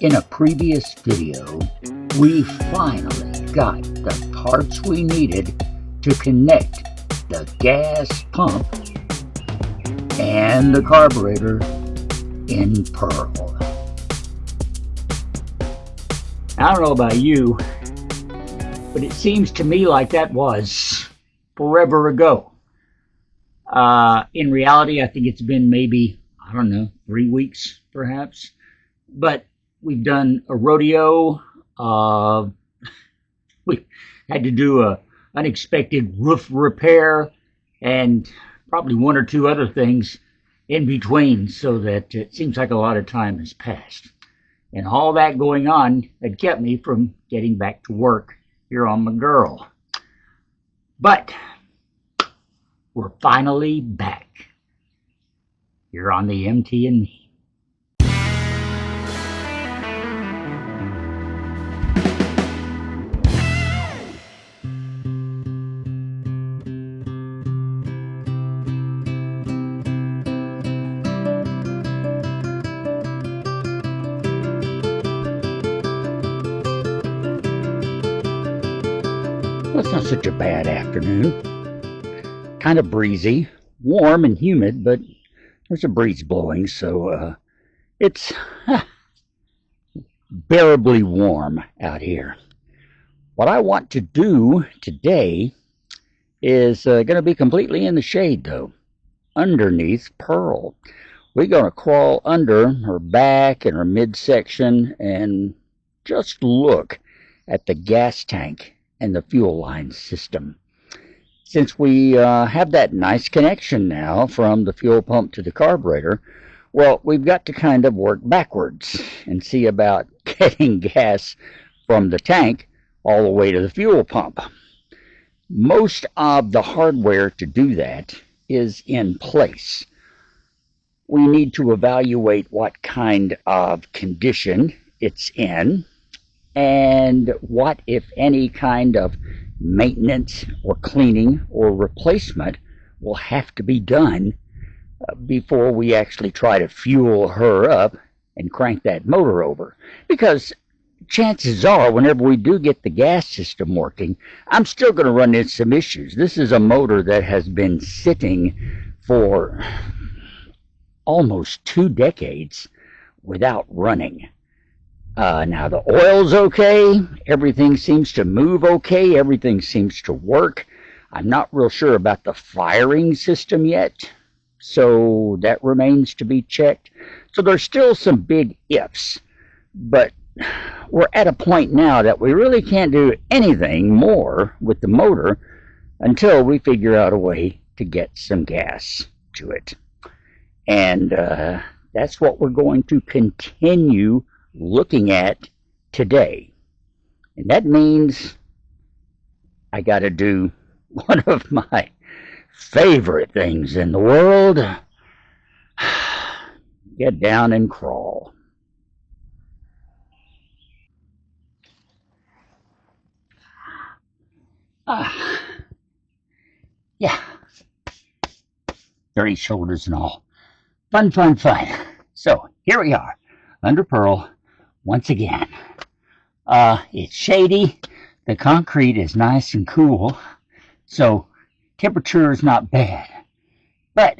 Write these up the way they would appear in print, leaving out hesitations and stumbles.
In a previous video, we finally got the parts we needed to connect the gas pump and the carburetor in Pearl. I don't know about you, but it seems to me like that was forever ago. In reality, I think it's been maybe, 3 weeks perhaps. But we've done a rodeo. We had to do a unexpected roof repair and probably one or two other things in between, so that it seems like a lot of time has passed. And all that going on had kept me from getting back to work here on my girl. But we're finally back here on the MT and Me. Well, it's not such a bad afternoon. Kind of breezy, warm and humid, but there's a breeze blowing, so it's bearably warm out here. What I want to do today is going to be completely in the shade, though, underneath Pearl. We're going to crawl under her back and her midsection and just look at the gas tank and the fuel line system. Since we have that nice connection now from the fuel pump to the carburetor, well, we've got to kind of work backwards and see about getting gas from the tank all the way to the fuel pump. Most of the hardware to do that is in place. We need to evaluate what kind of condition it's in and what, if any, kind of maintenance or cleaning or replacement will have to be done before we actually try to fuel her up and crank that motor over. Because chances are, whenever we do get the gas system working, I'm still going to run into some issues. This is a motor that has been sitting for almost 2 decades without running. Now the oil's okay, everything seems to move okay, everything seems to work. I'm not real sure about the firing system yet, so that remains to be checked. So there's still some big ifs, but we're at a point now that we really can't do anything more with the motor until we figure out a way to get some gas to it. And that's what we're going to continue looking at today. And that means I got to do one of my favorite things in the world: get down and crawl. Yeah, dirty shoulders and all. Fun. So here we are under Pearl once again. It's shady, the concrete is nice and cool, so temperature is not bad. But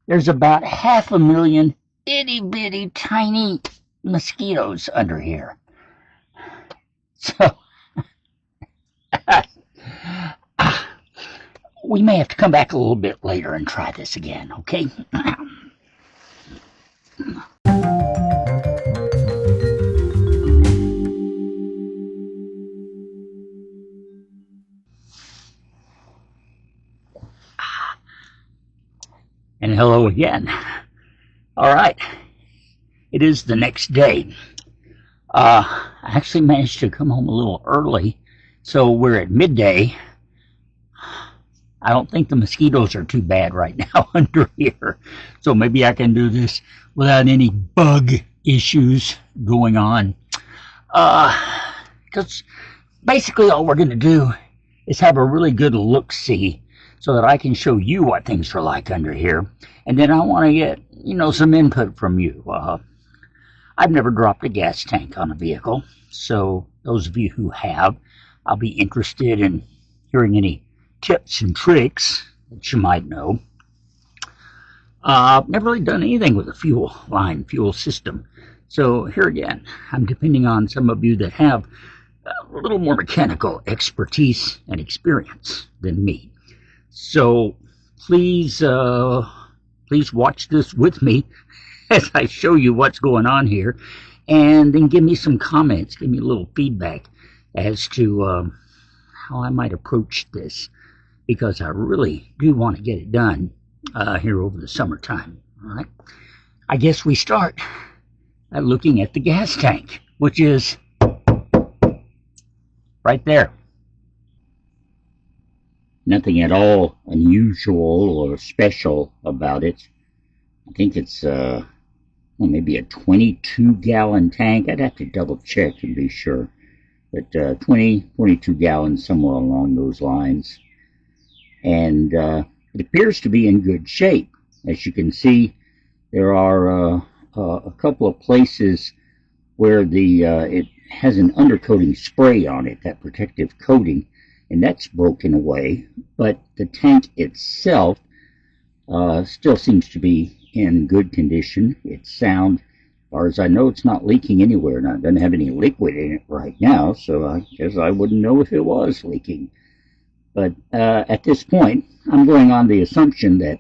there's about 500,000 itty-bitty tiny mosquitoes under here. So we may have to come back a little bit later and try this again, okay? And hello again. All right, it is the next day. I actually managed to come home a little early, so we're at midday. I don't think the mosquitoes are too bad right now under here, so maybe I can do this without any bug issues going on. Because basically all we're going to do is have a really good look-see so that I can show you what things are like under here. And then I want to get, some input from you. I've never dropped a gas tank on a vehicle, so those of you who have, I'll be interested in hearing any tips and tricks that you might know. I've never really done anything with a fuel line, fuel system. So here again, I'm depending on some of you that have a little more mechanical expertise and experience than me. So please watch this with me as I show you what's going on here, and then give me some comments, give me a little feedback as to how I might approach this, because I really do want to get it done here over the summertime. All right, I guess we start by looking at the gas tank, which is right there. Nothing at all unusual or special about it. I think it's maybe a 22-gallon tank. I'd have to double check and be sure, but 22 gallons, somewhere along those lines. And it appears to be in good shape. As you can see, there are a couple of places where it has an undercoating spray on it, that protective coating, and that's broken away. But the tank itself still seems to be in good condition. It's sound. As far as I know, it's not leaking anywhere. Now, it doesn't have any liquid in it right now, so I guess I wouldn't know if it was leaking. But at this point, I'm going on the assumption that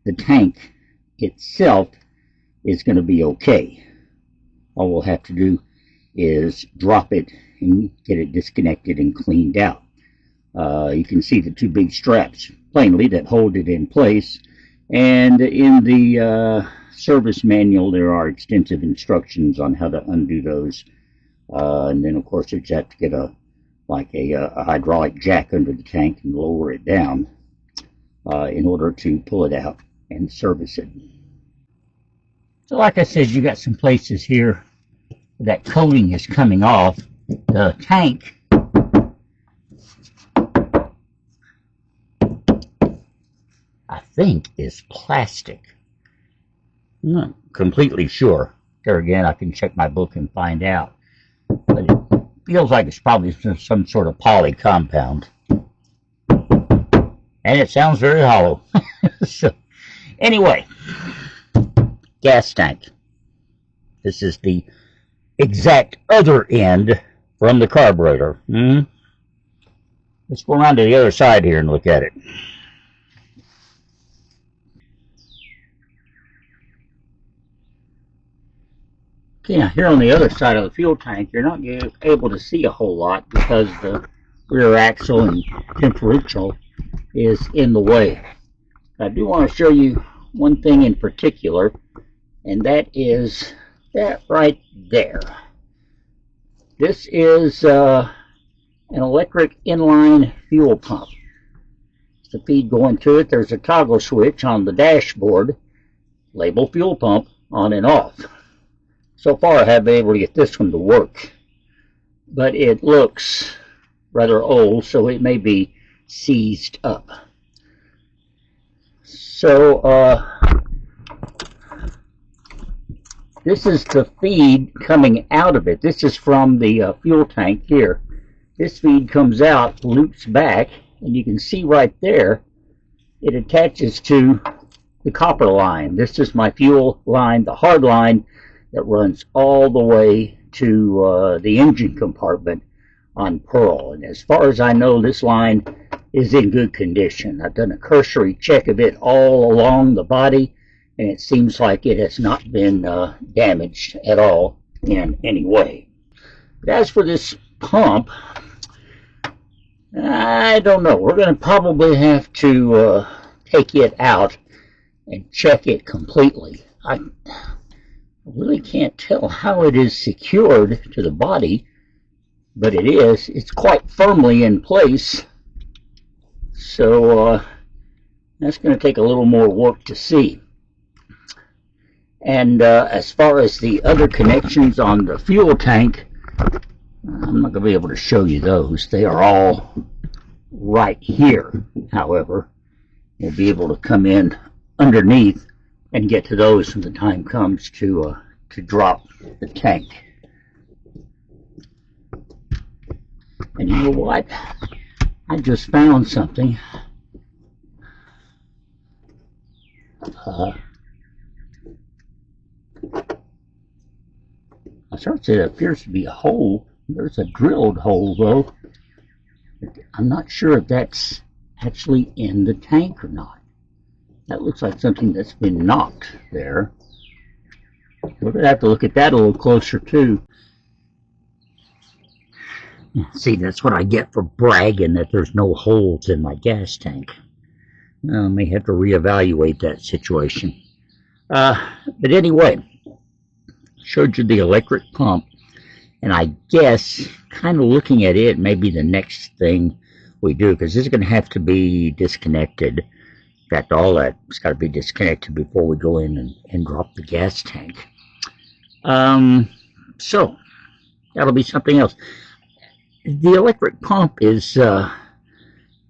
the tank itself is going to be okay. All we'll have to do is drop it and get it disconnected and cleaned out. You can see the two big straps plainly that hold it in place, and in the service manual there are extensive instructions on how to undo those, and then of course you have to get a hydraulic jack under the tank and lower it down in order to pull it out and service it. So like I said, you got some places here that coating is coming off. The tank I think is plastic. I'm not completely sure. There again, I can check my book and find out. But it feels like it's probably some sort of poly compound. And it sounds very hollow. So, anyway, gas tank. This is the exact other end from the carburetor. Let's go around to the other side here and look at it. Okay, now here on the other side of the fuel tank, you're not able to see a whole lot because the rear axle and differential is in the way. I do want to show you one thing in particular, and that is that right there. This is an electric inline fuel pump. The feed going to it, there's a toggle switch on the dashboard, label fuel pump on and off. So far I have been able to get this one to work, but it looks rather old, so it may be seized up. So this is the feed coming out of it. This is from the fuel tank here. This feed comes out, loops back, and you can see right there it attaches to the copper line. This is my fuel line, the hard line that runs all the way to the engine compartment on Pearl. And as far as I know, this line is in good condition. I've done a cursory check of it all along the body, and it seems like it has not been damaged at all in any way. But as for this pump, I don't know. We're going to probably have to take it out and check it completely. I really can't tell how it is secured to the body, but it is. It's quite firmly in place. So that's going to take a little more work to see. And as far as the other connections on the fuel tank, I'm not going to be able to show you those. They are all right here. However, you'll be able to come in underneath and get to those when the time comes to to drop the tank. And you know what? I just found something. I searched it. It appears to be a hole. There's a drilled hole, though. I'm not sure if that's actually in the tank or not. That looks like something that's been knocked there. We're going to have to look at that a little closer, too. See, that's what I get for bragging that there's no holes in my gas tank. I may have to reevaluate that situation. But anyway, showed you the electric pump, and I guess kind of looking at it may be the next thing we do, because this is going to have to be disconnected. In fact, all that's got to be disconnected before we go in and drop the gas tank. So that'll be something else. The electric pump is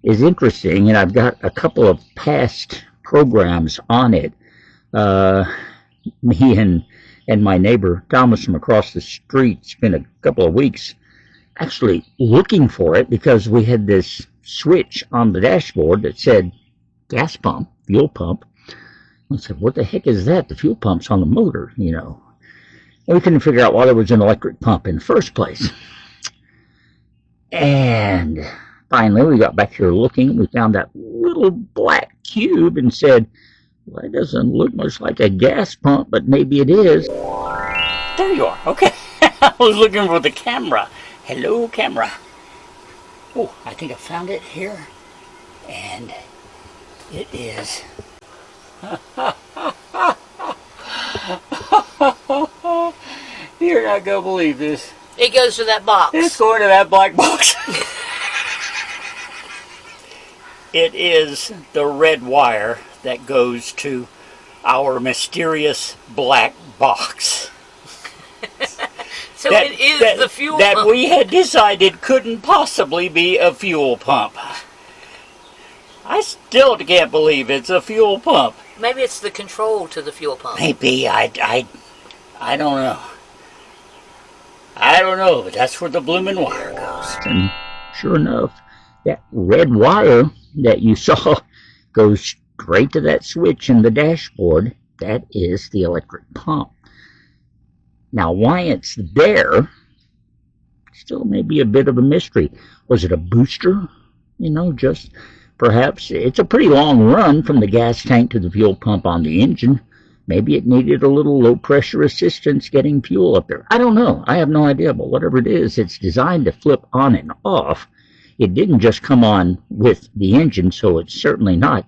interesting, and I've got a couple of past programs on it. Me and my neighbor Thomas from across the street spent a couple of weeks actually looking for it, because we had this switch on the dashboard that said gas pump, fuel pump. I said, what the heck is that? The fuel pump's on the motor, you know. And we couldn't figure out why there was an electric pump in the first place. And finally, we got back here looking. We found that little black cube and said, well, it doesn't look much like a gas pump, but maybe it is. There you are. Okay. I was looking for the camera. Hello, camera. Oh, I think I found it here. And it is. You're not going to believe this. It goes to that box. It's going to that black box. It is the red wire that goes to our mysterious black box. So it is the fuel pump. That we had decided couldn't possibly be a fuel pump. I still can't believe it's a fuel pump. Maybe it's the control to the fuel pump. Maybe. I don't know. I don't know, but that's where the blooming wire goes. And sure enough, that red wire that you saw goes straight to that switch in the dashboard. That is the electric pump. Now, why it's there still may be a bit of a mystery. Was it a booster? You know, just perhaps it's a pretty long run from the gas tank to the fuel pump on the engine. Maybe it needed a little low-pressure assistance getting fuel up there. I don't know. I have no idea. But whatever it is, it's designed to flip on and off. It didn't just come on with the engine, so it's certainly not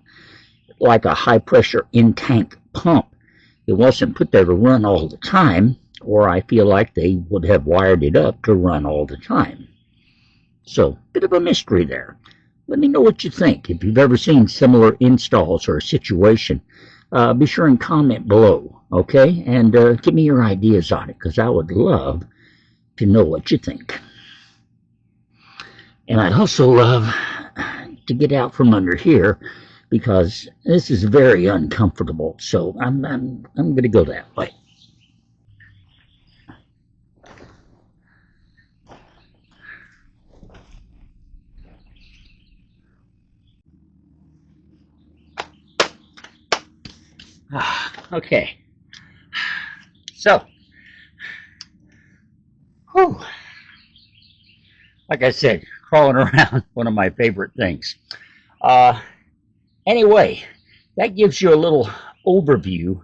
like a high-pressure in-tank pump. It wasn't put there to run all the time, or I feel like they would have wired it up to run all the time. So, bit of a mystery there. Let me know what you think. If you've ever seen similar installs or a situation, be sure and comment below, okay? And give me your ideas on it, because I would love to know what you think. And I'd also love to get out from under here, because this is very uncomfortable. So I'm going to go that way. Okay, so, whew, like I said, crawling around, one of my favorite things. Anyway, that gives you a little overview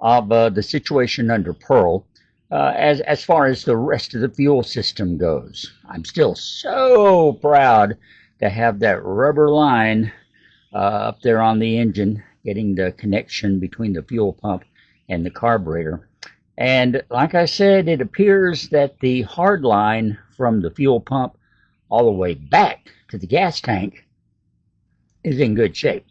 of the situation under Pearl as far as the rest of the fuel system goes. I'm still so proud to have that rubber line up there on the engine, getting the connection between the fuel pump and the carburetor. And like I said, it appears that the hard line from the fuel pump all the way back to the gas tank is in good shape.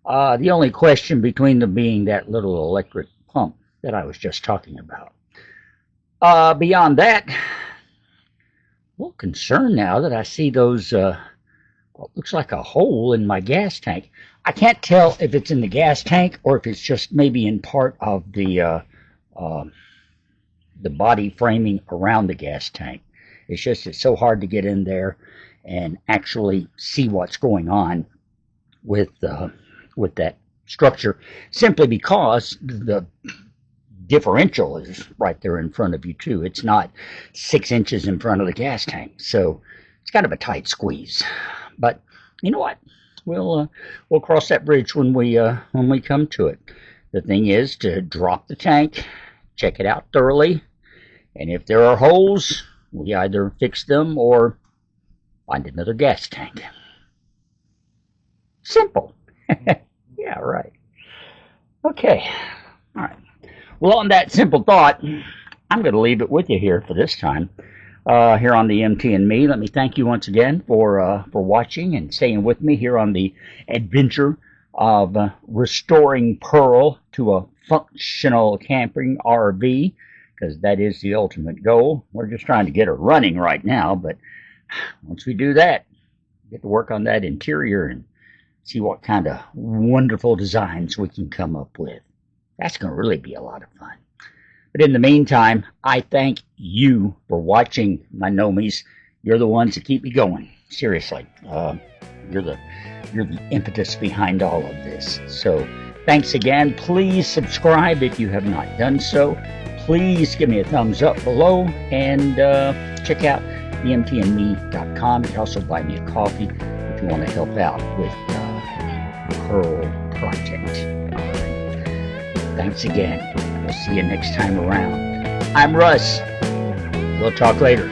The only question between them being that little electric pump that I was just talking about. Beyond that, a little concerned now that I see those what looks like a hole in my gas tank. I can't tell if it's in the gas tank or if it's just maybe in part of the the body framing around the gas tank. It's so hard to get in there and actually see what's going on with that structure, simply because the differential is right there in front of you too. It's not 6 inches in front of the gas tank, so it's kind of a tight squeeze. But you know what? We'll cross that bridge when we come to it. The thing is to drop the tank, check it out thoroughly, and if there are holes, we either fix them or find another gas tank. Simple. Yeah, right. Okay. All right. Well, on that simple thought, I'm going to leave it with you here for this time. Here on the MT and Me, let me thank you once again for watching and staying with me here on the adventure of restoring Pearl to a functional camping RV, because that is the ultimate goal. We're just trying to get her running right now, but once we do that, get to work on that interior and see what kind of wonderful designs we can come up with. That's going to really be a lot of fun. But in the meantime, I thank you for watching, my nomies. You're the ones that keep me going. Seriously, you're the impetus behind all of this. So thanks again. Please subscribe if you have not done so. Please give me a thumbs up below, and check out themtandme.com. You can also buy me a coffee if you want to help out with the Pearl project. Thanks again. We'll see you next time around. I'm Russ. We'll talk later.